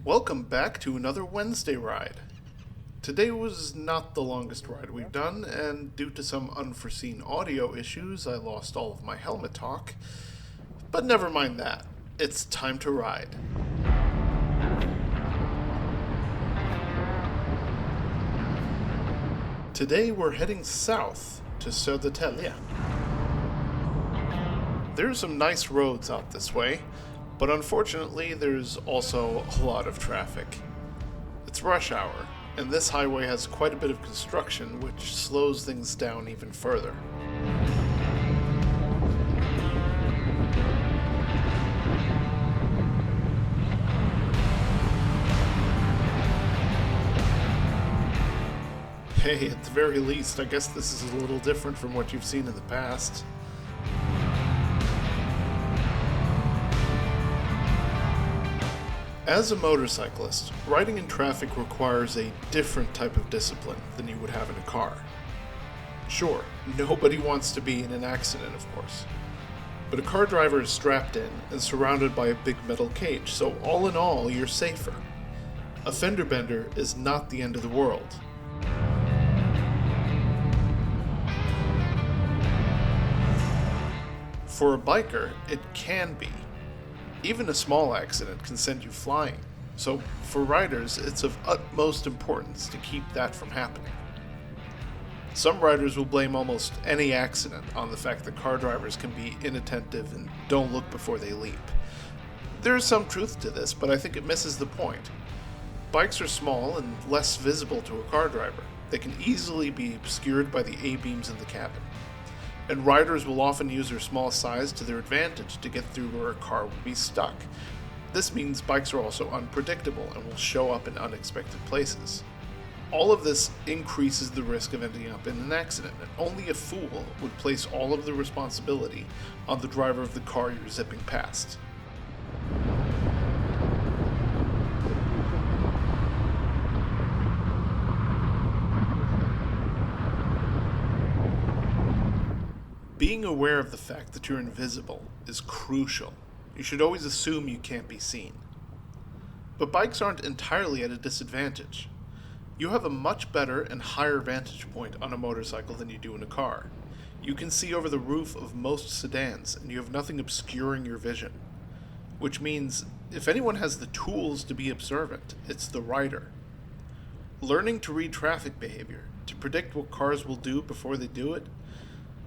Welcome back to another Wednesday ride. Today was not the longest ride we've done, and due to some unforeseen audio issues, I lost all of my helmet talk. But never mind that. It's time to ride. Today we're heading south to Södertälje. There's some nice roads out this way, but unfortunately there's also a lot of traffic. It's rush hour, and this highway has quite a bit of construction, which slows things down even further. Hey, at the very least, I guess this is a little different from what you've seen in the past. As a motorcyclist, riding in traffic requires a different type of discipline than you would have in a car. Sure, nobody wants to be in an accident, of course. But a car driver is strapped in and surrounded by a big metal cage, so all in all, you're safer. A fender bender is not the end of the world. For a biker, it can be. Even a small accident can send you flying, so for riders, it's of utmost importance to keep that from happening. Some riders will blame almost any accident on the fact that car drivers can be inattentive and don't look before they leap. There is some truth to this, but I think it misses the point. Bikes are small and less visible to a car driver. They can easily be obscured by the A-beams in the cabin. And riders will often use their small size to their advantage to get through where a car would be stuck. This means bikes are also unpredictable and will show up in unexpected places. All of this increases the risk of ending up in an accident, and only a fool would place all of the responsibility on the driver of the car you're zipping past. Being aware of the fact that you're invisible is crucial. You should always assume you can't be seen. But bikes aren't entirely at a disadvantage. You have a much better and higher vantage point on a motorcycle than you do in a car. You can see over the roof of most sedans, and you have nothing obscuring your vision. Which means, if anyone has the tools to be observant, it's the rider. Learning to read traffic behavior, to predict what cars will do before they do it,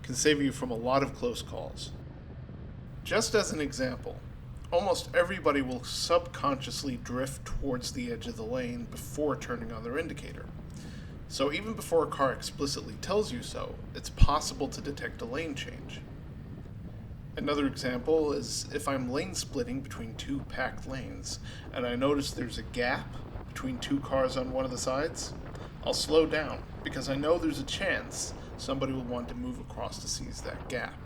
can save you from a lot of close calls. Just as an example, almost everybody will subconsciously drift towards the edge of the lane before turning on their indicator. So even before a car explicitly tells you so, it's possible to detect a lane change. Another example is if I'm lane splitting between two packed lanes and I notice there's a gap between two cars on one of the sides, I'll slow down because I know there's a chance somebody will want to move across to seize that gap.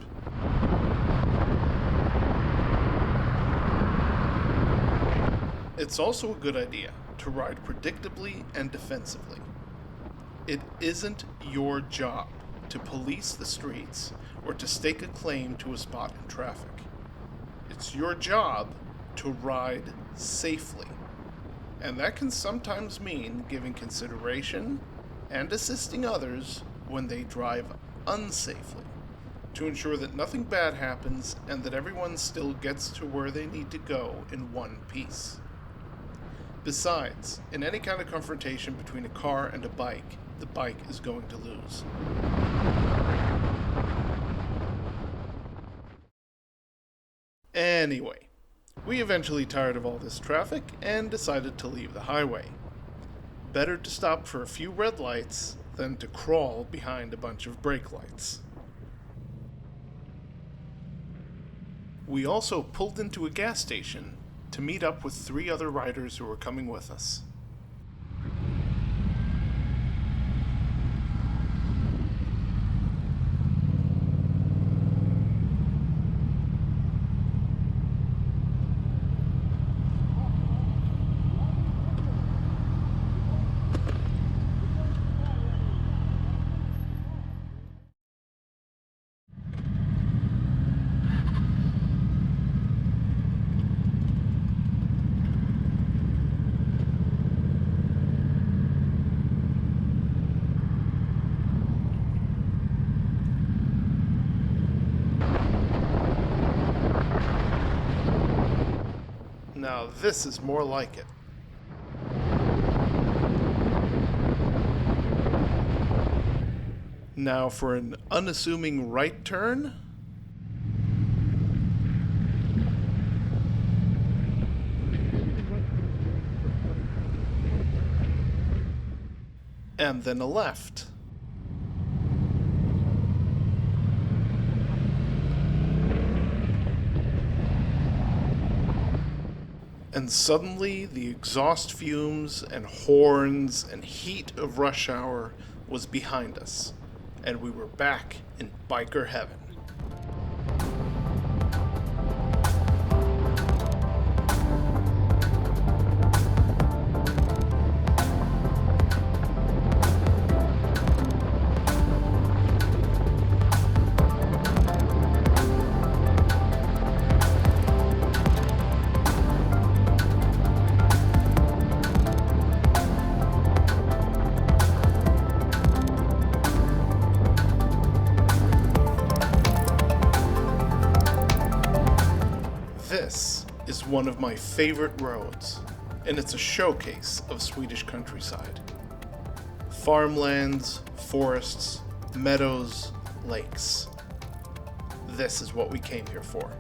It's also a good idea to ride predictably and defensively. It isn't your job to police the streets or to stake a claim to a spot in traffic. It's your job to ride safely. And that can sometimes mean giving consideration and assisting others when they drive unsafely, to ensure that nothing bad happens and that everyone still gets to where they need to go in one piece. Besides, in any kind of confrontation between a car and a bike, the bike is going to lose. Anyway, we eventually tired of all this traffic and decided to leave the highway. Better to stop for a few red lights than to crawl behind a bunch of brake lights. We also pulled into a gas station to meet up with 3 other riders who were coming with us. Now this is more like it. Now for an unassuming right turn. And then a left. And suddenly the exhaust fumes and horns and heat of rush hour was behind us, and we were back in biker heaven. This is one of my favorite roads, and it's a showcase of Swedish countryside. Farmlands, forests, meadows, lakes. This is what we came here for.